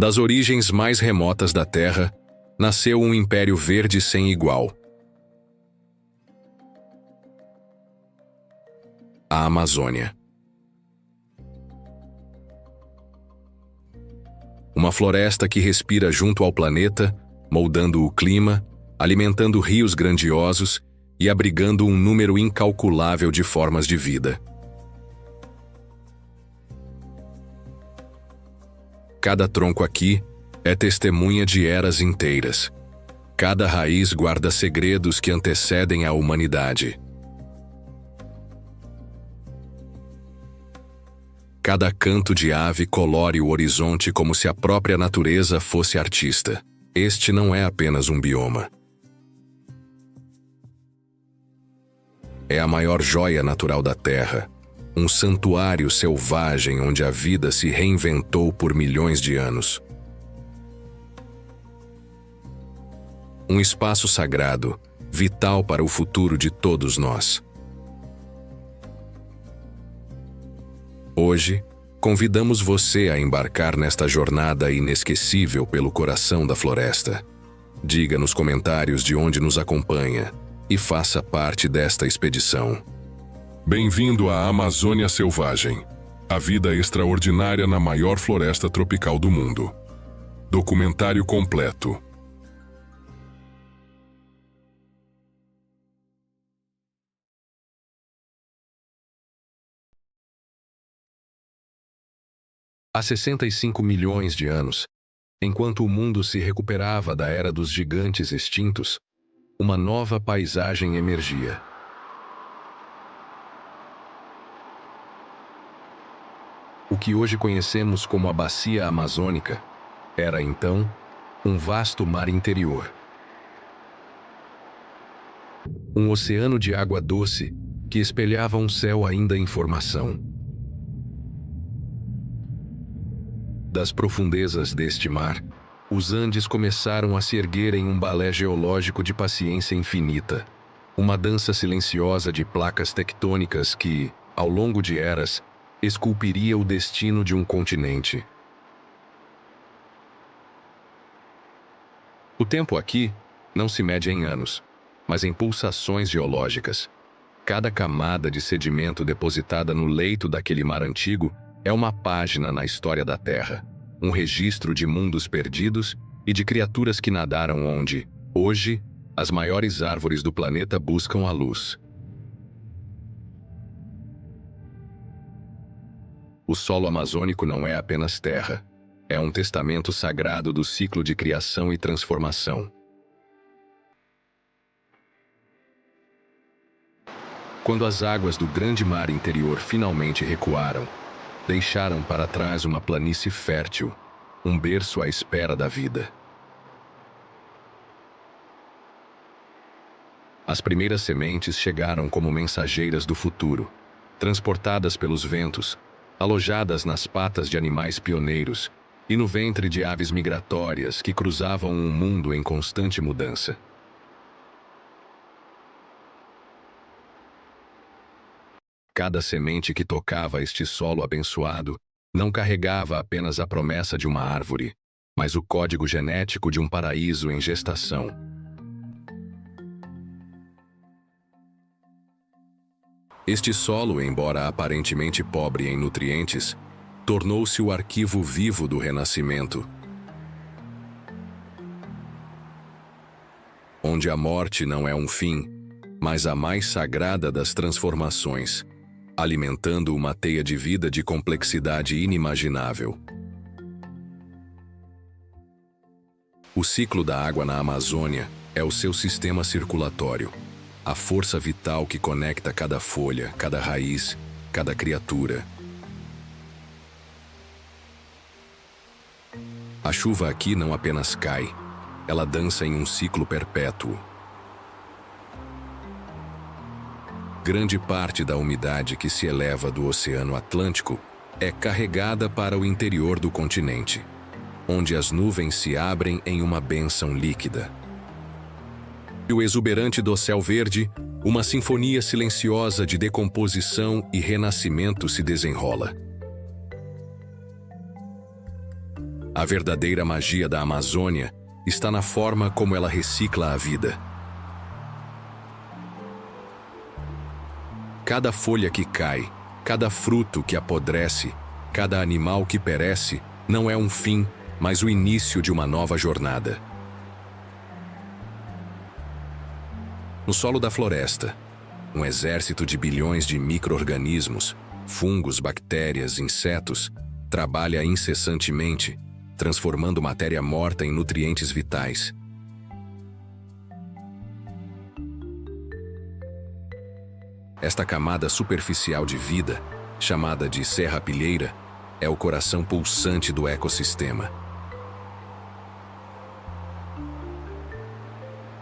Das origens mais remotas da Terra, nasceu um império verde sem igual. A Amazônia. Uma floresta que respira junto ao planeta, moldando o clima, alimentando rios grandiosos e abrigando um número incalculável de formas de vida. Cada tronco aqui é testemunha de eras inteiras. Cada raiz guarda segredos que antecedem a humanidade. Cada canto de ave colore o horizonte como se a própria natureza fosse artista. Este não é apenas um bioma. É a maior joia natural da Terra, um santuário selvagem onde a vida se reinventou por milhões de anos. Um espaço sagrado, vital para o futuro de todos nós. Hoje, convidamos você a embarcar nesta jornada inesquecível pelo coração da floresta. Diga nos comentários de onde nos acompanha e faça parte desta expedição. Bem-vindo à Amazônia Selvagem, a vida extraordinária na maior floresta tropical do mundo. Documentário completo. Há 65 milhões de anos, enquanto o mundo se recuperava da era dos gigantes extintos, uma nova paisagem emergia. O que hoje conhecemos como a Bacia Amazônica era, então, um vasto mar interior. Um oceano de água doce que espelhava um céu ainda em formação. Das profundezas deste mar, os Andes começaram a se erguer em um balé geológico de paciência infinita, uma dança silenciosa de placas tectônicas que, ao longo de eras, esculpiria o destino de um continente. O tempo aqui não se mede em anos, mas em pulsações geológicas. Cada camada de sedimento depositada no leito daquele mar antigo é uma página na história da Terra, um registro de mundos perdidos e de criaturas que nadaram onde, hoje, as maiores árvores do planeta buscam a luz. O solo amazônico não é apenas terra, é um testamento sagrado do ciclo de criação e transformação. Quando as águas do grande mar interior finalmente recuaram, deixaram para trás uma planície fértil, um berço à espera da vida. As primeiras sementes chegaram como mensageiras do futuro, transportadas pelos ventos, alojadas nas patas de animais pioneiros e no ventre de aves migratórias que cruzavam um mundo em constante mudança. Cada semente que tocava este solo abençoado não carregava apenas a promessa de uma árvore, mas o código genético de um paraíso em gestação. Este solo, embora aparentemente pobre em nutrientes, tornou-se o arquivo vivo do renascimento, onde a morte não é um fim, mas a mais sagrada das transformações, alimentando uma teia de vida de complexidade inimaginável. O ciclo da água na Amazônia é o seu sistema circulatório, a força vital que conecta cada folha, cada raiz, cada criatura. A chuva aqui não apenas cai, ela dança em um ciclo perpétuo. Grande parte da umidade que se eleva do Oceano Atlântico é carregada para o interior do continente, onde as nuvens se abrem em uma bênção líquida. E o exuberante dossel verde, uma sinfonia silenciosa de decomposição e renascimento se desenrola. A verdadeira magia da Amazônia está na forma como ela recicla a vida. Cada folha que cai, cada fruto que apodrece, cada animal que perece, não é um fim, mas o início de uma nova jornada. No solo da floresta, um exército de bilhões de micro-organismos, fungos, bactérias, insetos, trabalha incessantemente, transformando matéria morta em nutrientes vitais. Esta camada superficial de vida, chamada de serrapilheira, é o coração pulsante do ecossistema.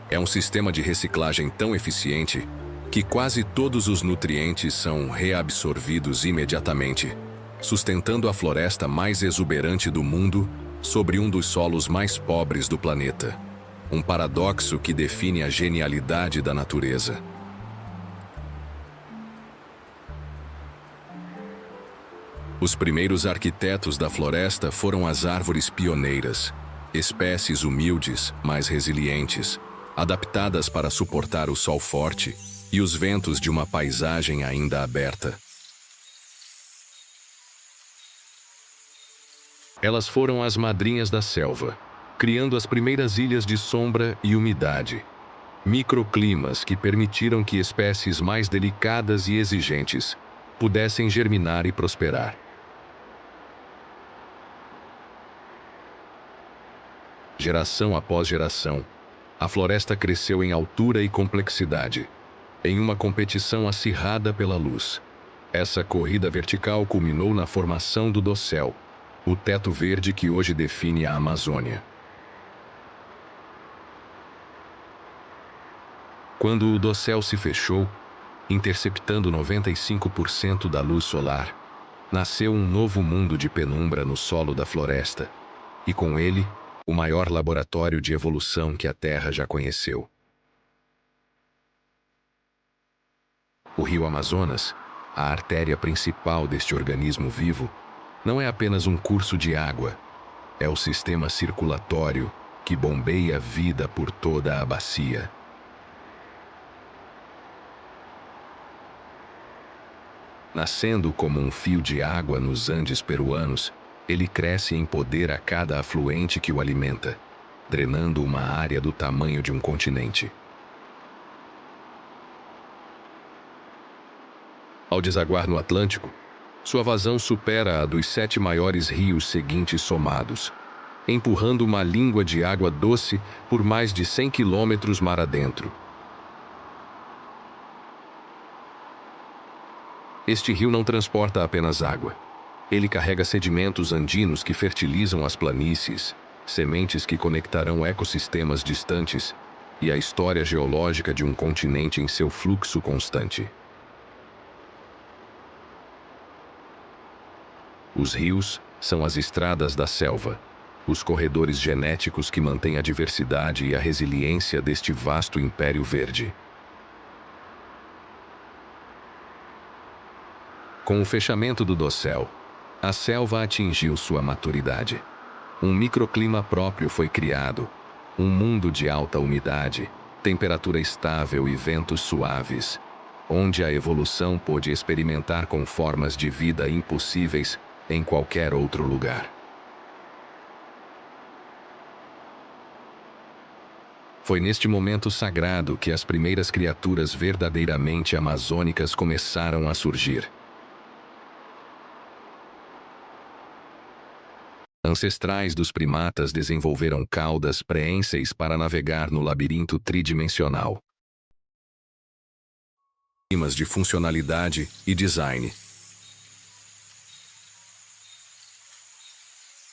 É um sistema de reciclagem tão eficiente que quase todos os nutrientes são reabsorvidos imediatamente, sustentando a floresta mais exuberante do mundo sobre um dos solos mais pobres do planeta. Um paradoxo que define a genialidade da natureza. Os primeiros arquitetos da floresta foram as árvores pioneiras, espécies humildes, mas resilientes, adaptadas para suportar o sol forte e os ventos de uma paisagem ainda aberta. Elas foram as madrinhas da selva, criando as primeiras ilhas de sombra e umidade, microclimas que permitiram que espécies mais delicadas e exigentes pudessem germinar e prosperar. Geração após geração, a floresta cresceu em altura e complexidade, em uma competição acirrada pela luz. Essa corrida vertical culminou na formação do dossel, o teto verde que hoje define a Amazônia. Quando o dossel se fechou, interceptando 95% da luz solar, nasceu um novo mundo de penumbra no solo da floresta, e com ele, o maior laboratório de evolução que a Terra já conheceu. O rio Amazonas, a artéria principal deste organismo vivo, não é apenas um curso de água, é o sistema circulatório que bombeia a vida por toda a bacia. Nascendo como um fio de água nos Andes peruanos, ele cresce em poder a cada afluente que o alimenta, drenando uma área do tamanho de um continente. Ao desaguar no Atlântico, sua vazão supera a dos 7 maiores rios seguintes somados, empurrando uma língua de água doce por mais de 100 quilômetros mar adentro. Este rio não transporta apenas água. Ele carrega sedimentos andinos que fertilizam as planícies, sementes que conectarão ecossistemas distantes e a história geológica de um continente em seu fluxo constante. Os rios são as estradas da selva, os corredores genéticos que mantêm a diversidade e a resiliência deste vasto império verde. Com o fechamento do dossel, a selva atingiu sua maturidade. Um microclima próprio foi criado, um mundo de alta umidade, temperatura estável e ventos suaves, onde a evolução pôde experimentar com formas de vida impossíveis em qualquer outro lugar. Foi neste momento sagrado que as primeiras criaturas verdadeiramente amazônicas começaram a surgir. Ancestrais dos primatas desenvolveram caudas preenseis para navegar no labirinto tridimensional. Temas de funcionalidade e design.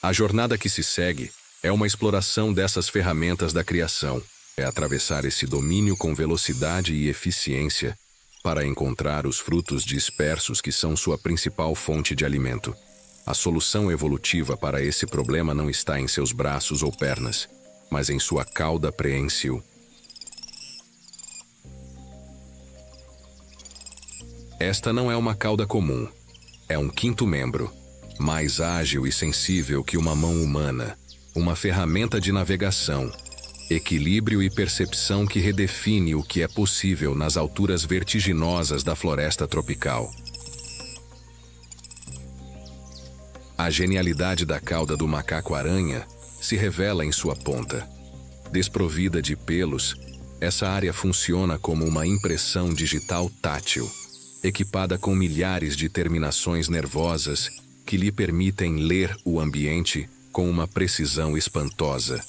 A jornada que se segue é uma exploração dessas ferramentas da criação. É atravessar esse domínio com velocidade e eficiência para encontrar os frutos dispersos que são sua principal fonte de alimento. A solução evolutiva para esse problema não está em seus braços ou pernas, mas em sua cauda preensil. Esta não é uma cauda comum, é um quinto membro, mais ágil e sensível que uma mão humana, uma ferramenta de navegação, equilíbrio e percepção que redefine o que é possível nas alturas vertiginosas da floresta tropical. A genialidade da cauda do macaco-aranha se revela em sua ponta. Desprovida de pelos, essa área funciona como uma impressão digital tátil, equipada com milhares de terminações nervosas que lhe permitem ler o ambiente com uma precisão espantosa.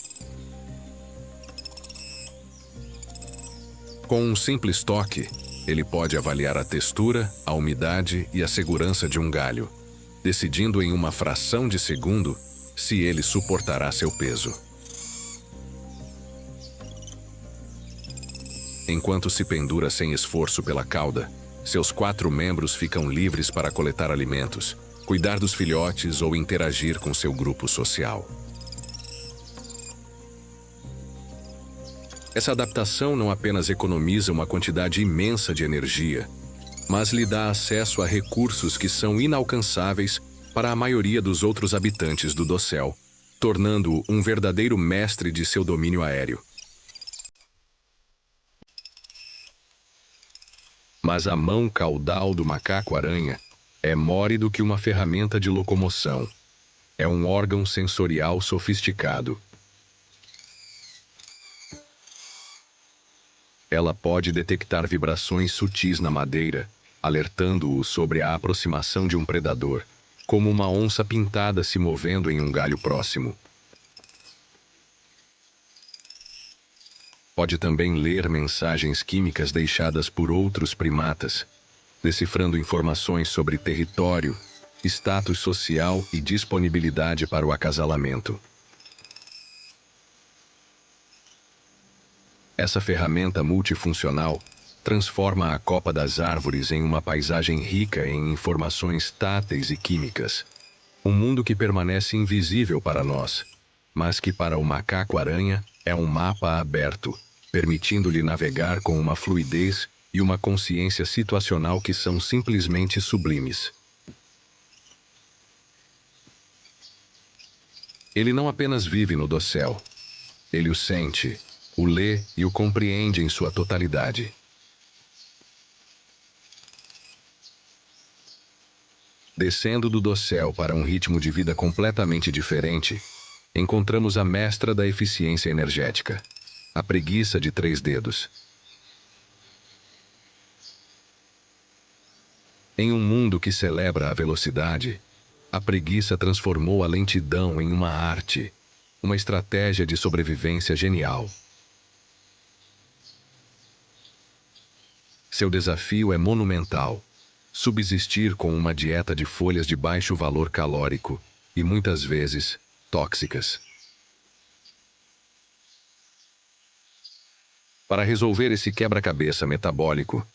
Com um simples toque, ele pode avaliar a textura, a umidade e a segurança de um galho, decidindo em uma fração de segundo se ele suportará seu peso. Enquanto se pendura sem esforço pela cauda, seus 4 membros ficam livres para coletar alimentos, cuidar dos filhotes ou interagir com seu grupo social. Essa adaptação não apenas economiza uma quantidade imensa de energia, mas lhe dá acesso a recursos que são inalcançáveis para a maioria dos outros habitantes do dossel, tornando-o um verdadeiro mestre de seu domínio aéreo. Mas a mão caudal do macaco-aranha é more do que uma ferramenta de locomoção. É um órgão sensorial sofisticado. Ela pode detectar vibrações sutis na madeira, alertando-o sobre a aproximação de um predador, como uma onça pintada se movendo em um galho próximo. Pode também ler mensagens químicas deixadas por outros primatas, decifrando informações sobre território, status social e disponibilidade para o acasalamento. Essa ferramenta multifuncional transforma a copa das árvores em uma paisagem rica em informações táteis e químicas. Um mundo que permanece invisível para nós, mas que para o macaco-aranha é um mapa aberto, permitindo-lhe navegar com uma fluidez e uma consciência situacional que são simplesmente sublimes. Ele não apenas vive no dossel, ele o sente, o lê e o compreende em sua totalidade. Descendo do dossel para um ritmo de vida completamente diferente, encontramos a mestra da eficiência energética, a preguiça de 3 dedos. Em um mundo que celebra a velocidade, a preguiça transformou a lentidão em uma arte, uma estratégia de sobrevivência genial. Seu desafio é monumental: subsistir com uma dieta de folhas de baixo valor calórico e, muitas vezes, tóxicas. Para resolver esse quebra-cabeça metabólico,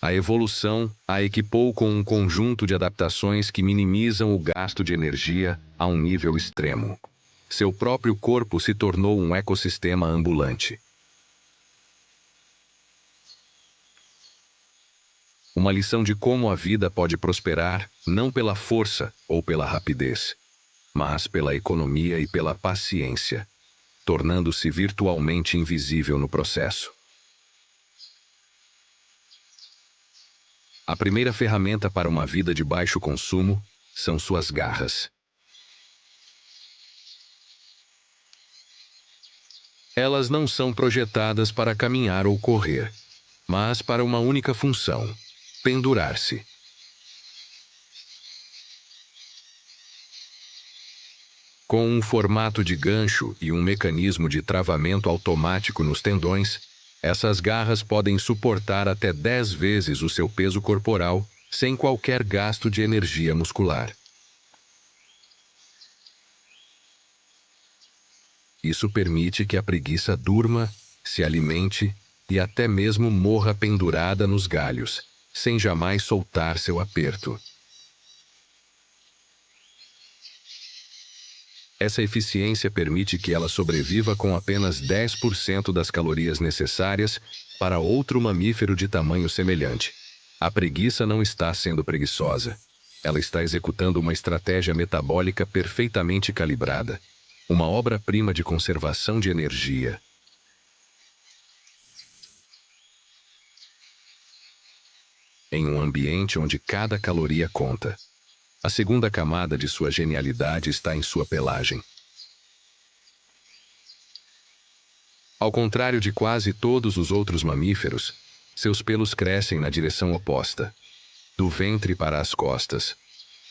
a evolução a equipou com um conjunto de adaptações que minimizam o gasto de energia a um nível extremo. Seu próprio corpo se tornou um ecossistema ambulante. Uma lição de como a vida pode prosperar, não pela força ou pela rapidez, mas pela economia e pela paciência, tornando-se virtualmente invisível no processo. A primeira ferramenta para uma vida de baixo consumo são suas garras. Elas não são projetadas para caminhar ou correr, mas para uma única função: pendurar-se. Com um formato de gancho e um mecanismo de travamento automático nos tendões, essas garras podem suportar até 10 vezes o seu peso corporal, sem qualquer gasto de energia muscular. Isso permite que a preguiça durma, se alimente e até mesmo morra pendurada nos galhos, sem jamais soltar seu aperto. Essa eficiência permite que ela sobreviva com apenas 10% das calorias necessárias para outro mamífero de tamanho semelhante. A preguiça não está sendo preguiçosa. Ela está executando uma estratégia metabólica perfeitamente calibrada. Uma obra-prima de conservação de energia. Em um ambiente onde cada caloria conta. A segunda camada de sua genialidade está em sua pelagem. Ao contrário de quase todos os outros mamíferos, seus pelos crescem na direção oposta, do ventre para as costas,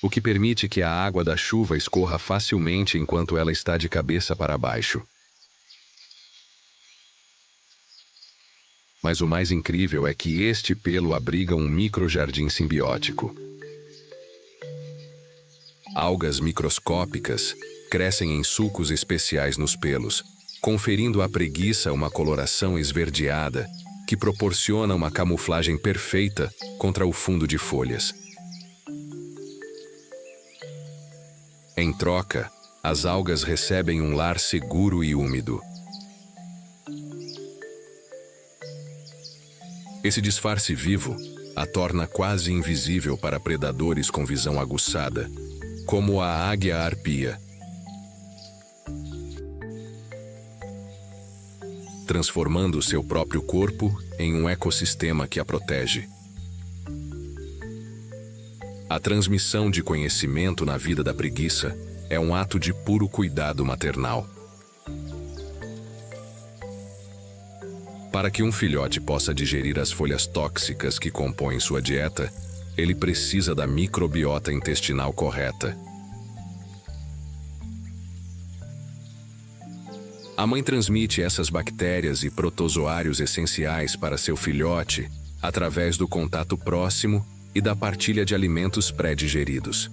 o que permite que a água da chuva escorra facilmente enquanto ela está de cabeça para baixo. Mas o mais incrível é que este pelo abriga um microjardim simbiótico. Algas microscópicas crescem em sulcos especiais nos pelos, conferindo à preguiça uma coloração esverdeada que proporciona uma camuflagem perfeita contra o fundo de folhas. Em troca, as algas recebem um lar seguro e úmido. Esse disfarce vivo a torna quase invisível para predadores com visão aguçada, como a águia-arpia. Transformando seu próprio corpo em um ecossistema que a protege. A transmissão de conhecimento na vida da preguiça é um ato de puro cuidado maternal. Para que um filhote possa digerir as folhas tóxicas que compõem sua dieta, ele precisa da microbiota intestinal correta. A mãe transmite essas bactérias e protozoários essenciais para seu filhote através do contato próximo e da partilha de alimentos pré-digeridos.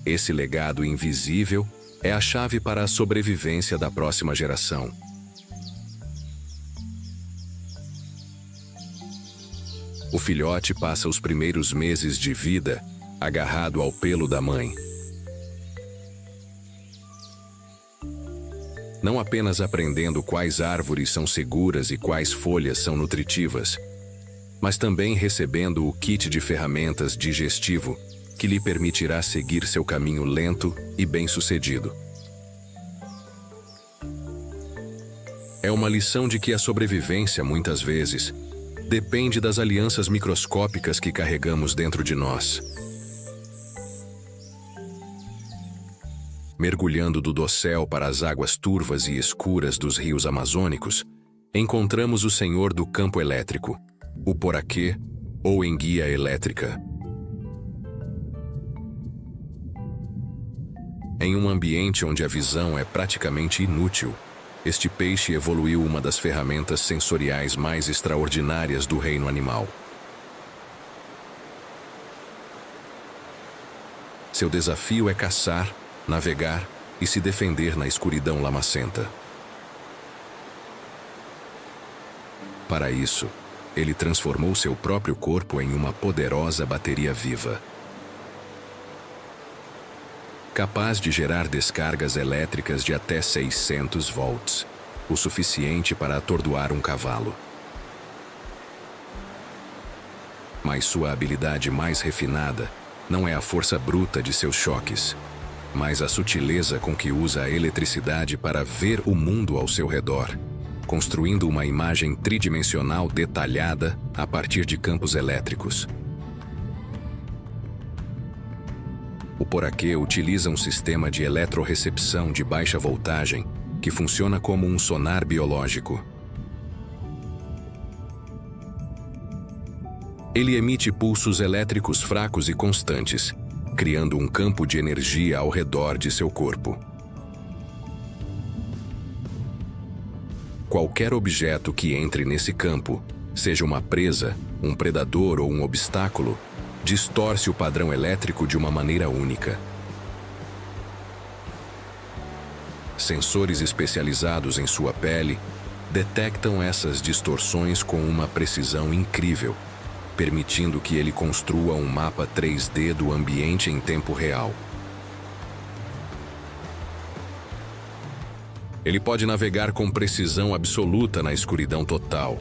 Esse legado invisível é a chave para a sobrevivência da próxima geração. O filhote passa os primeiros meses de vida agarrado ao pelo da mãe. Não apenas aprendendo quais árvores são seguras e quais folhas são nutritivas, mas também recebendo o kit de ferramentas digestivo que lhe permitirá seguir seu caminho lento e bem-sucedido. É uma lição de que a sobrevivência, muitas vezes, depende das alianças microscópicas que carregamos dentro de nós. Mergulhando do dossel para as águas turvas e escuras dos rios amazônicos, encontramos o senhor do campo elétrico, o poraquê ou enguia elétrica. Em um ambiente onde a visão é praticamente inútil, este peixe evoluiu uma das ferramentas sensoriais mais extraordinárias do reino animal. Seu desafio é caçar, navegar e se defender na escuridão lamacenta. Para isso, ele transformou seu próprio corpo em uma poderosa bateria viva, capaz de gerar descargas elétricas de até 600 volts, o suficiente para atordoar um cavalo. Mas sua habilidade mais refinada não é a força bruta de seus choques, mas a sutileza com que usa a eletricidade para ver o mundo ao seu redor, construindo uma imagem tridimensional detalhada a partir de campos elétricos. O poraquê utiliza um sistema de eletrorecepção de baixa voltagem que funciona como um sonar biológico. Ele emite pulsos elétricos fracos e constantes, criando um campo de energia ao redor de seu corpo. Qualquer objeto que entre nesse campo, seja uma presa, um predador ou um obstáculo, distorce o padrão elétrico de uma maneira única. Sensores especializados em sua pele detectam essas distorções com uma precisão incrível, permitindo que ele construa um mapa 3D do ambiente em tempo real. Ele pode navegar com precisão absoluta na escuridão total,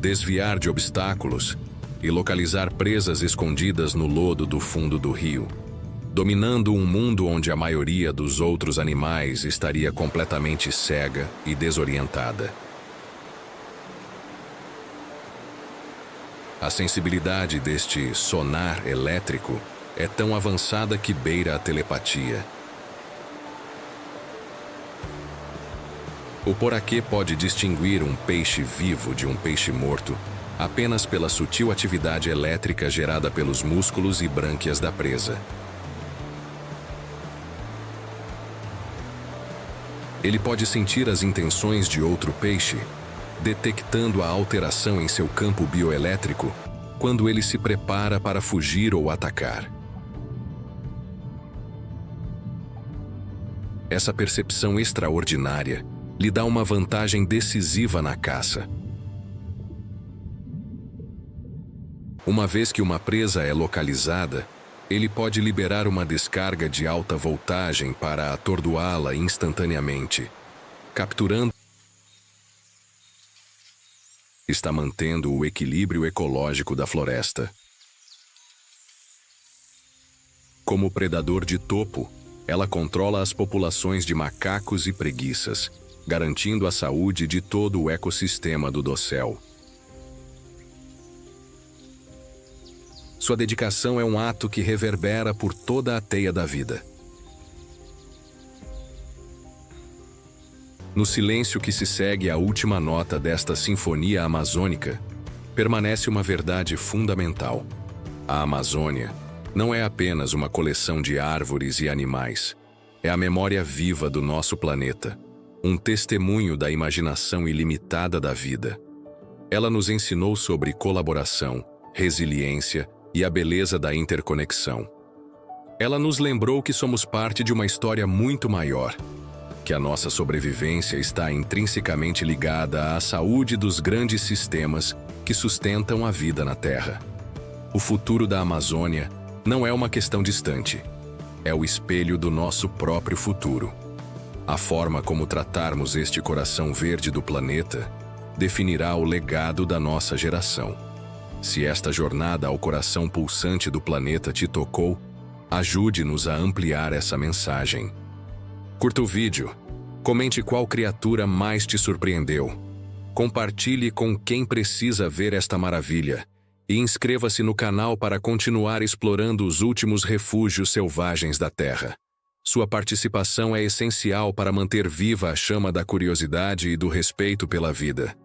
desviar de obstáculos e localizar presas escondidas no lodo do fundo do rio, dominando um mundo onde a maioria dos outros animais estaria completamente cega e desorientada. A sensibilidade deste sonar elétrico é tão avançada que beira a telepatia. O poraquê pode distinguir um peixe vivo de um peixe morto apenas pela sutil atividade elétrica gerada pelos músculos e brânquias da presa. Ele pode sentir as intenções de outro peixe, detectando a alteração em seu campo bioelétrico quando ele se prepara para fugir ou atacar. Essa percepção extraordinária lhe dá uma vantagem decisiva na caça. Uma vez que uma presa é localizada, ele pode liberar uma descarga de alta voltagem para atordoá-la instantaneamente, capturando. Está mantendo o equilíbrio ecológico da floresta. Como predador de topo, ela controla as populações de macacos e preguiças, garantindo a saúde de todo o ecossistema do dossel. Sua dedicação é um ato que reverbera por toda a teia da vida. No silêncio que se segue à última nota desta sinfonia amazônica, permanece uma verdade fundamental. A Amazônia não é apenas uma coleção de árvores e animais. É a memória viva do nosso planeta, um testemunho da imaginação ilimitada da vida. Ela nos ensinou sobre colaboração, resiliência e a beleza da interconexão. Ela nos lembrou que somos parte de uma história muito maior, que a nossa sobrevivência está intrinsecamente ligada à saúde dos grandes sistemas que sustentam a vida na Terra. O futuro da Amazônia não é uma questão distante, é o espelho do nosso próprio futuro. A forma como tratarmos este coração verde do planeta definirá o legado da nossa geração. Se esta jornada ao coração pulsante do planeta te tocou, ajude-nos a ampliar essa mensagem. Curta o vídeo, comente qual criatura mais te surpreendeu, compartilhe com quem precisa ver esta maravilha e inscreva-se no canal para continuar explorando os últimos refúgios selvagens da Terra. Sua participação é essencial para manter viva a chama da curiosidade e do respeito pela vida,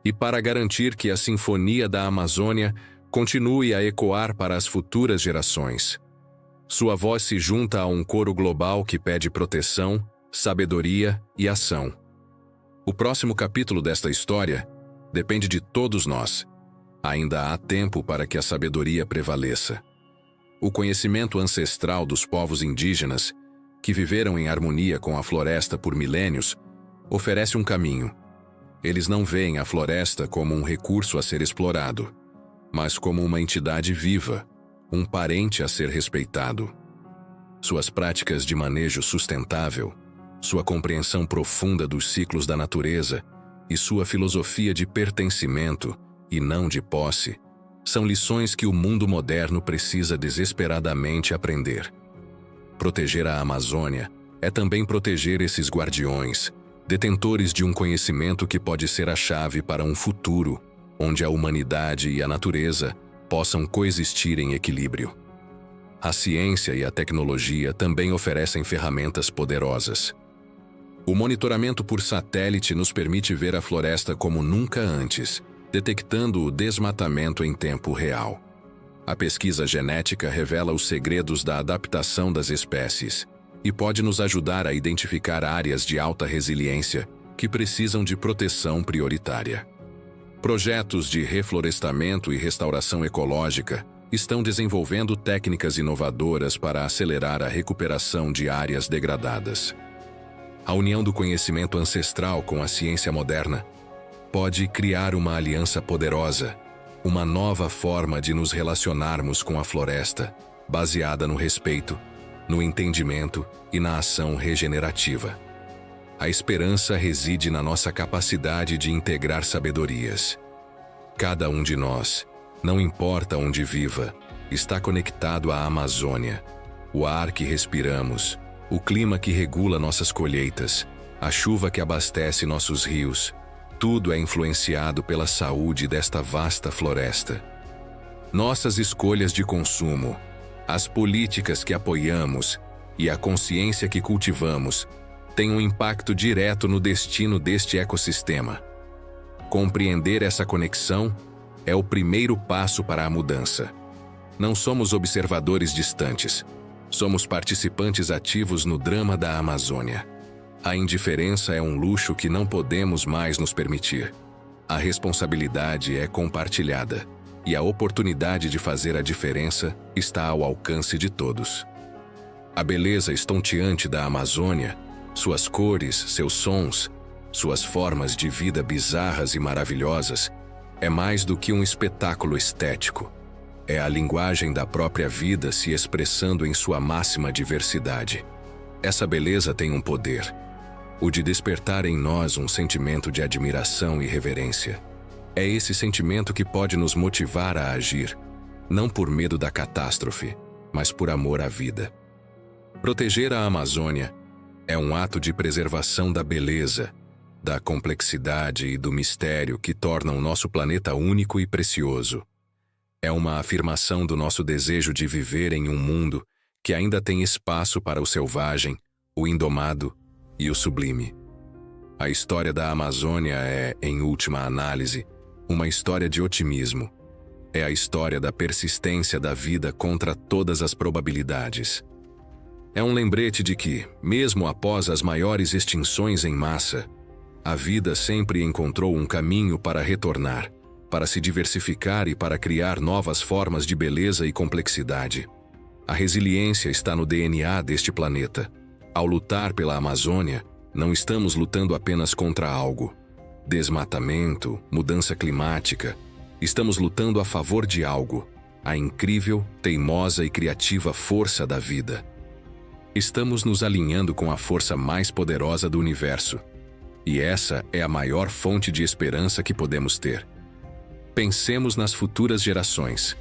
e para garantir que a Sinfonia da Amazônia continue a ecoar para as futuras gerações. Sua voz se junta a um coro global que pede proteção, sabedoria e ação. O próximo capítulo desta história depende de todos nós. Ainda há tempo para que a sabedoria prevaleça. O conhecimento ancestral dos povos indígenas, que viveram em harmonia com a floresta por milênios, oferece um caminho. Eles não veem a floresta como um recurso a ser explorado, mas como uma entidade viva, um parente a ser respeitado. Suas práticas de manejo sustentável, sua compreensão profunda dos ciclos da natureza e sua filosofia de pertencimento e não de posse, são lições que o mundo moderno precisa desesperadamente aprender. Proteger a Amazônia é também proteger esses guardiões, detentores de um conhecimento que pode ser a chave para um futuro onde a humanidade e a natureza possam coexistir em equilíbrio. A ciência e a tecnologia também oferecem ferramentas poderosas. O monitoramento por satélite nos permite ver a floresta como nunca antes, detectando o desmatamento em tempo real. A pesquisa genética revela os segredos da adaptação das espécies e pode nos ajudar a identificar áreas de alta resiliência que precisam de proteção prioritária. Projetos de reflorestamento e restauração ecológica estão desenvolvendo técnicas inovadoras para acelerar a recuperação de áreas degradadas. A união do conhecimento ancestral com a ciência moderna pode criar uma aliança poderosa, uma nova forma de nos relacionarmos com a floresta, baseada no respeito, no entendimento e na ação regenerativa. A esperança reside na nossa capacidade de integrar sabedorias. Cada um de nós, não importa onde viva, está conectado à Amazônia. O ar que respiramos, o clima que regula nossas colheitas, a chuva que abastece nossos rios, tudo é influenciado pela saúde desta vasta floresta. Nossas escolhas de consumo, as políticas que apoiamos e a consciência que cultivamos têm um impacto direto no destino deste ecossistema. Compreender essa conexão é o primeiro passo para a mudança. Não somos observadores distantes, somos participantes ativos no drama da Amazônia. A indiferença é um luxo que não podemos mais nos permitir. A responsabilidade é compartilhada, e a oportunidade de fazer a diferença está ao alcance de todos. A beleza estonteante da Amazônia, suas cores, seus sons, suas formas de vida bizarras e maravilhosas, é mais do que um espetáculo estético. É a linguagem da própria vida se expressando em sua máxima diversidade. Essa beleza tem um poder, o de despertar em nós um sentimento de admiração e reverência. É esse sentimento que pode nos motivar a agir, não por medo da catástrofe, mas por amor à vida. Proteger a Amazônia é um ato de preservação da beleza, da complexidade e do mistério que tornam nosso planeta único e precioso. É uma afirmação do nosso desejo de viver em um mundo que ainda tem espaço para o selvagem, o indomado e o sublime. A história da Amazônia é, em última análise, uma história de otimismo. É a história da persistência da vida contra todas as probabilidades. É um lembrete de que, mesmo após as maiores extinções em massa, a vida sempre encontrou um caminho para retornar, para se diversificar e para criar novas formas de beleza e complexidade. A resiliência está no DNA deste planeta. Ao lutar pela Amazônia, não estamos lutando apenas contra algo. Desmatamento, mudança climática. Estamos lutando a favor de algo, a incrível, teimosa e criativa força da vida. Estamos nos alinhando com a força mais poderosa do universo. E essa é a maior fonte de esperança que podemos ter. Pensemos nas futuras gerações.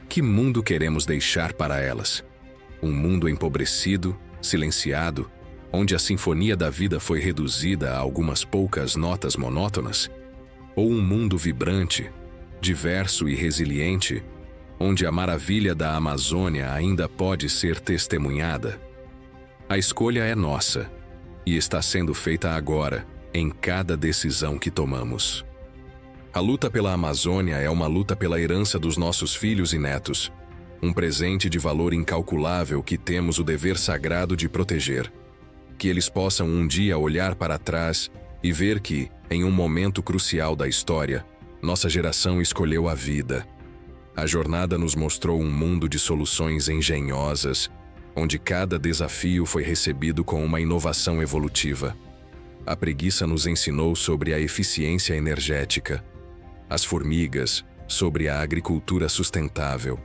Que mundo queremos deixar para elas? Um mundo empobrecido, silenciado, onde a sinfonia da vida foi reduzida a algumas poucas notas monótonas? Ou um mundo vibrante, diverso e resiliente, onde a maravilha da Amazônia ainda pode ser testemunhada? A escolha é nossa, e está sendo feita agora, em cada decisão que tomamos. A luta pela Amazônia é uma luta pela herança dos nossos filhos e netos, um presente de valor incalculável que temos o dever sagrado de proteger. Que eles possam um dia olhar para trás e ver que, em um momento crucial da história, nossa geração escolheu a vida. A jornada nos mostrou um mundo de soluções engenhosas, onde cada desafio foi recebido com uma inovação evolutiva. A preguiça nos ensinou sobre a eficiência energética, as formigas sobre a agricultura sustentável,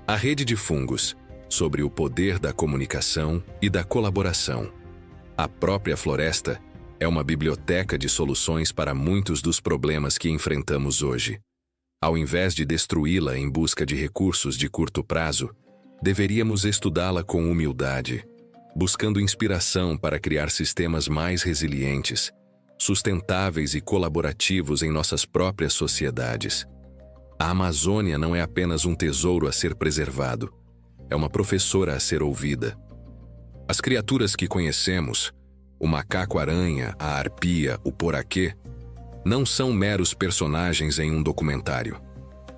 a rede de fungos sobre o poder da comunicação e da colaboração. A própria floresta é uma biblioteca de soluções para muitos dos problemas que enfrentamos hoje. Ao invés de destruí-la em busca de recursos de curto prazo, deveríamos estudá-la com humildade, buscando inspiração para criar sistemas mais resilientes, sustentáveis e colaborativos em nossas próprias sociedades. A Amazônia não é apenas um tesouro a ser preservado, é uma professora a ser ouvida. As criaturas que conhecemos, o macaco-aranha, a arpia, o poraquê, não são meros personagens em um documentário.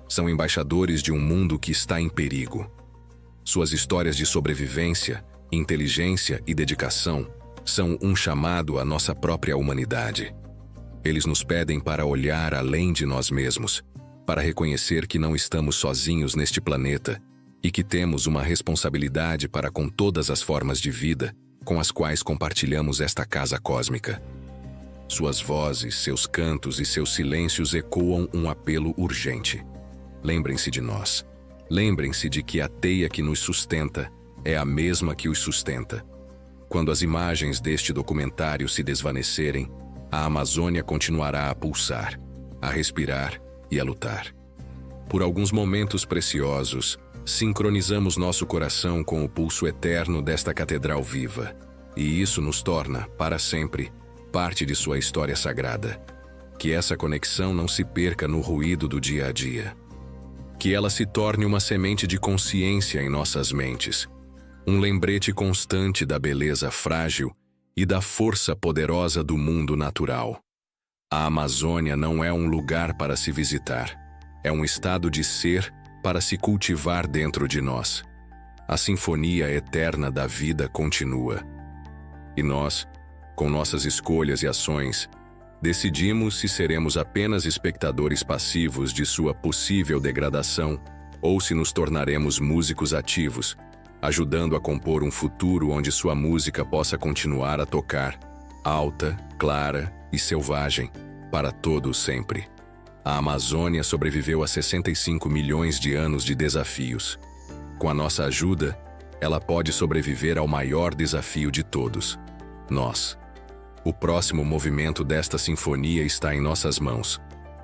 São embaixadores de um mundo que está em perigo. Suas histórias de sobrevivência, inteligência e dedicação são um chamado à nossa própria humanidade. Eles nos pedem para olhar além de nós mesmos, para reconhecer que não estamos sozinhos neste planeta e que temos uma responsabilidade para com todas as formas de vida com as quais compartilhamos esta casa cósmica. Suas vozes, seus cantos e seus silêncios ecoam um apelo urgente. Lembrem-se de nós. Lembrem-se de que a teia que nos sustenta é a mesma que os sustenta. Quando as imagens deste documentário se desvanecerem, a Amazônia continuará a pulsar, a respirar e a lutar. Por alguns momentos preciosos, sincronizamos nosso coração com o pulso eterno desta catedral viva, e isso nos torna, para sempre, parte de sua história sagrada. Que essa conexão não se perca no ruído do dia a dia. Que ela se torne uma semente de consciência em nossas mentes, um lembrete constante da beleza frágil e da força poderosa do mundo natural. A Amazônia não é um lugar para se visitar, é um estado de ser para se cultivar dentro de nós. A sinfonia eterna da vida continua. E nós, com nossas escolhas e ações, decidimos se seremos apenas espectadores passivos de sua possível degradação ou se nos tornaremos músicos ativos, ajudando a compor um futuro onde sua música possa continuar a tocar, alta, clara e selvagem, para todo o sempre. A Amazônia sobreviveu a 65 milhões de anos de desafios. Com a nossa ajuda, ela pode sobreviver ao maior desafio de todos: nós. O próximo movimento desta sinfonia está em nossas mãos.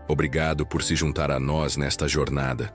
Obrigado por se juntar a nós nesta jornada.